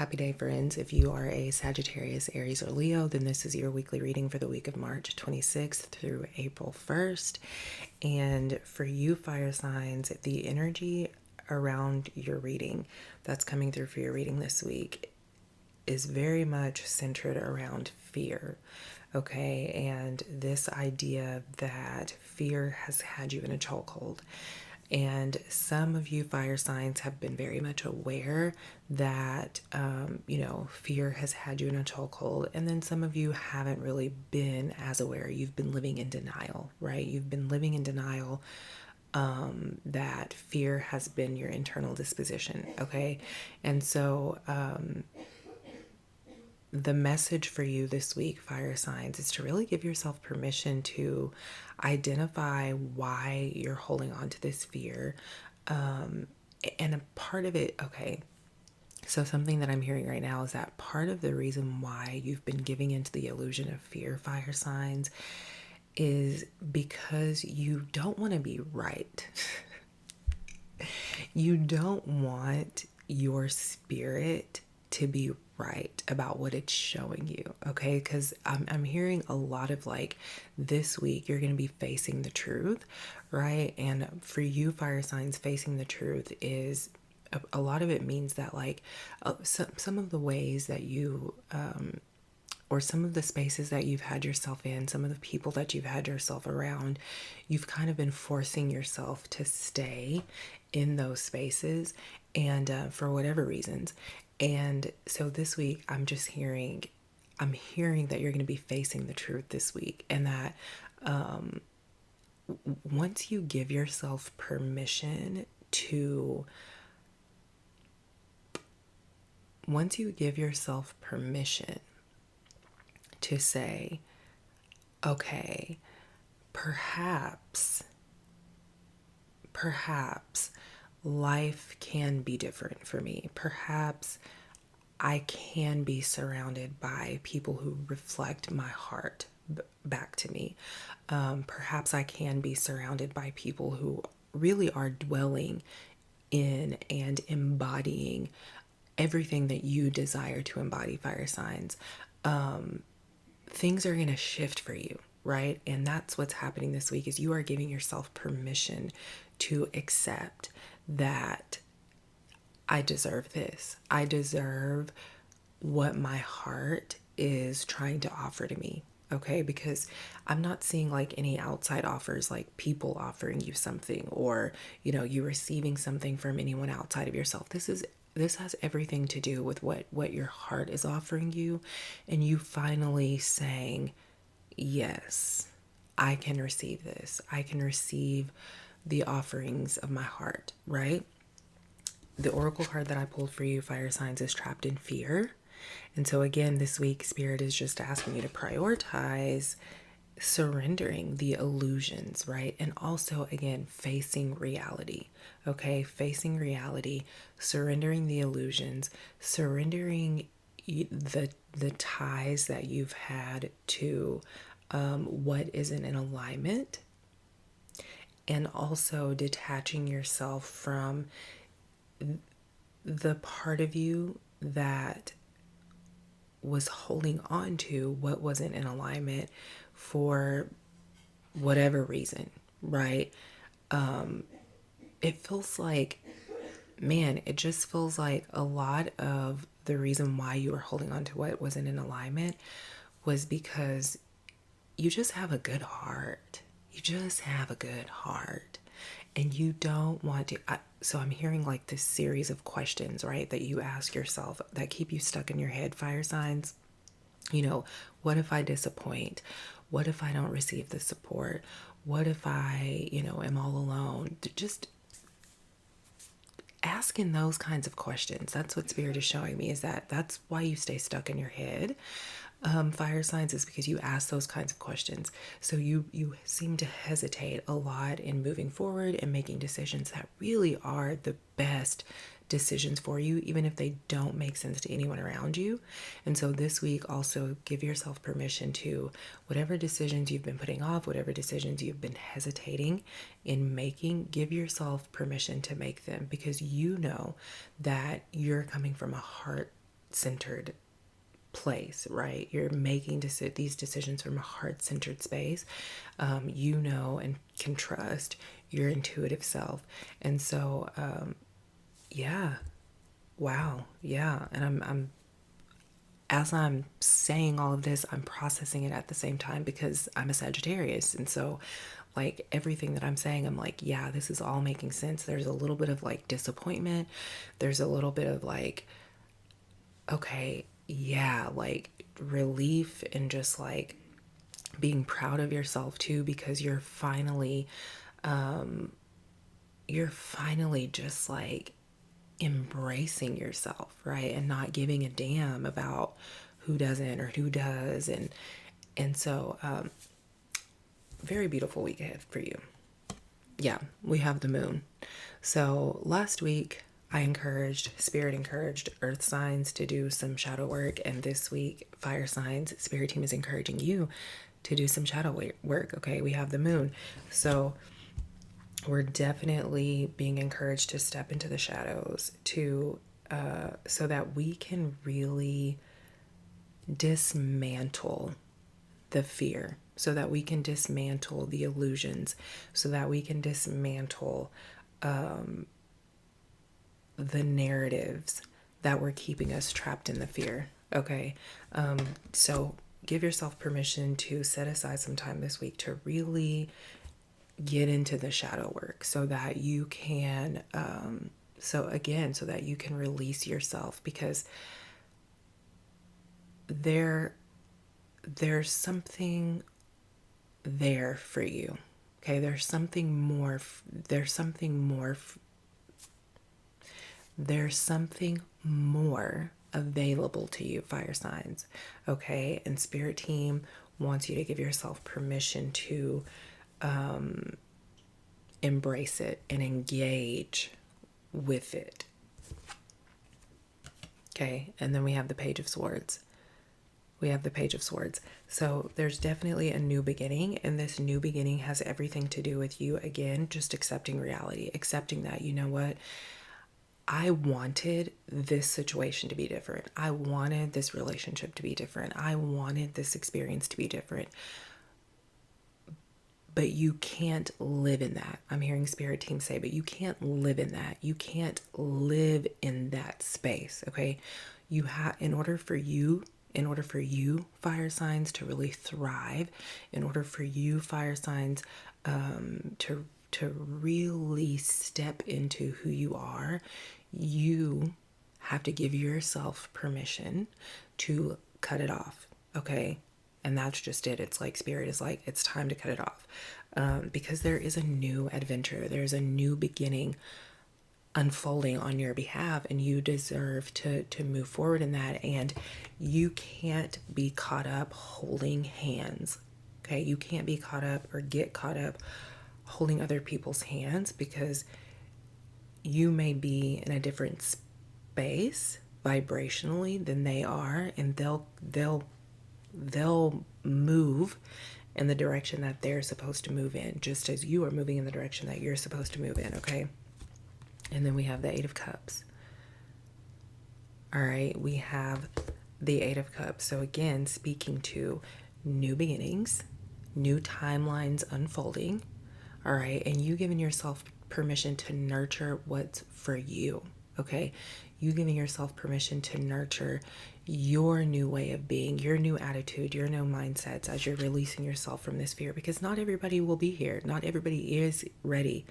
Happy day, friends. If you are a Sagittarius, Aries, or Leo, then this is your weekly reading for the week of March 26th through April 1st. And for you, fire signs, the energy around your reading that's coming through for your reading this week is very much centered around fear. Okay, and this idea that fear has had you in a chokehold. And some of you fire signs have been very much aware that, fear has had you in a chokehold. And then some of you haven't really been as aware. You've been living in denial, right? You've been living in denial that fear has been your internal disposition, okay? And so, the message for you this week, fire signs, is to really give yourself permission to identify why you're holding on to this fear. And a part of it, okay, so something that I'm hearing right now is that part of the reason why you've been giving into the illusion of fear, fire signs, is because you don't want to be right. You don't want your spirit to be right about what it's showing you, okay? Because I'm hearing a lot of like this week you're going to be facing the truth, right? And for you, fire signs, facing the truth is a lot of it means that like some of the ways that you or some of the spaces that you've had yourself in, some of the people that you've had yourself around, you've kind of been forcing yourself to stay in those spaces and for whatever reasons. And so this week, I'm hearing that you're going to be facing the truth this week, and that once you give yourself permission to, once you give yourself permission to say, okay, perhaps life can be different for me. Perhaps I can be surrounded by people who reflect my heart back to me. Perhaps I can be surrounded by people who really are dwelling in and embodying everything that you desire to embody, fire signs. Things are going to shift for you, right? And that's what's happening this week is you are giving yourself permission to accept that I deserve this. I deserve what my heart is trying to offer to me. Okay, because I'm not seeing like any outside offers, like people offering you something, or you receiving something from anyone outside of yourself. This has everything to do with what your heart is offering you, and you finally saying, yes, I can receive this. I can receive the offerings of my heart, right? The oracle card that I pulled for you, fire signs, is trapped in fear. And so again, this week, Spirit is just asking you to prioritize surrendering the illusions, right? And also, again, facing reality, okay? Facing reality, surrendering the illusions, surrendering the ties that you've had to what isn't in alignment, and also detaching yourself from the part of you that was holding on to what wasn't in alignment for whatever reason, right? It feels like, man, it just feels like a lot of the reason why you were holding on to what wasn't in alignment was because you just have a good heart. You just have a good heart. And you don't want to. So I'm hearing like this series of questions, right, that you ask yourself that keep you stuck in your head, fire signs. What if I disappoint? What if I don't receive the support? What if I, am all alone? Just asking those kinds of questions. That's what Spirit is showing me, is that's why you stay stuck in your head. Fire signs, is because you ask those kinds of questions. So you seem to hesitate a lot in moving forward and making decisions that really are the best decisions for you, even if they don't make sense to anyone around you. And so this week, also give yourself permission to, whatever decisions you've been putting off, whatever decisions you've been hesitating in making, give yourself permission to make them, because you know that you're coming from a heart centered place, right? You're making these decisions from a heart-centered space. You know and can trust your intuitive self. And so, yeah, wow, yeah. And I'm as I'm saying all of this, I'm processing it at the same time because I'm a Sagittarius. And so, like, everything that I'm saying, I'm like, yeah, this is all making sense. There's a little bit of like disappointment. There's a little bit of like, okay, yeah, like relief and just like being proud of yourself too, because you're finally just like embracing yourself, right? And not giving a damn about who doesn't or who does. And so very beautiful week ahead for you. Yeah, we have the moon. So last week Spirit encouraged earth signs to do some shadow work. And this week, fire signs, Spirit team is encouraging you to do some shadow work. Okay, we have the moon. So we're definitely being encouraged to step into the shadows so that we can really dismantle the fear, so that we can dismantle the illusions, so that we can dismantle the narratives that were keeping us trapped in the fear. Okay. So give yourself permission to set aside some time this week to really get into the shadow work so that you can, so that you can release yourself, because there's something there for you. Okay. There's something more available to you, fire signs. Okay. And Spirit team wants you to give yourself permission to embrace it and engage with it. Okay. And then we have the Page of Swords. So there's definitely a new beginning, and this new beginning has everything to do with you, again, just accepting reality, accepting that, you know what? I wanted this situation to be different. I wanted this relationship to be different. I wanted this experience to be different. But you can't live in that. I'm hearing Spirit team say, but you can't live in that. You can't live in that space, okay? You have, in order for you, fire signs, to really thrive, in order for you, fire signs, to really step into who you are, you have to give yourself permission to cut it off, okay? And that's just it. It's like Spirit is like, it's time to cut it off, because there is a new adventure. There's a new beginning unfolding on your behalf, and you deserve to move forward in that. And you can't be caught up holding hands. Okay, you can't be caught up or get caught up holding other people's hands, because you may be in a different space vibrationally than they are, and they'll move in the direction that they're supposed to move in, just as you are moving in the direction that you're supposed to move in, okay? And then we have the Eight of Cups. All right, we have the Eight of Cups. So again, speaking to new beginnings, new timelines unfolding, all right? And you giving yourself permission to nurture what's for you, okay? You giving yourself permission to nurture your new way of being, your new attitude, your new mindsets as you're releasing yourself from this fear, because not everybody will be here. Not everybody is ready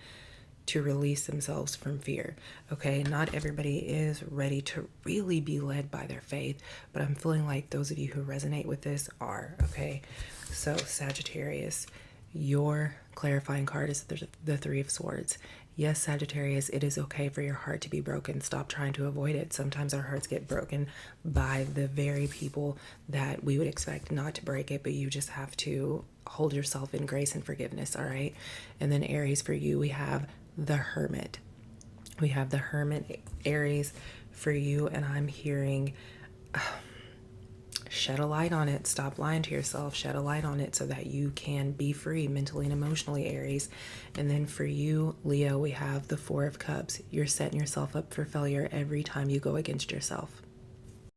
to release themselves from fear, okay? Not everybody is ready to really be led by their faith, but I'm feeling like those of you who resonate with this are, okay? So Sagittarius, your clarifying card is the Three of Swords. Yes, Sagittarius, it is okay for your heart to be broken. Stop trying to avoid it. Sometimes our hearts get broken by the very people that we would expect not to break it, but you just have to hold yourself in grace and forgiveness, all right? And then Aries, for you, we have the Hermit. We have the Hermit, Aries, for you, and I'm hearing shed a light on it. Stop lying to yourself. Shed a light on it so that you can be free mentally and emotionally, Aries. And then for you, Leo, we have the Four of Cups. You're setting yourself up for failure every time you go against yourself.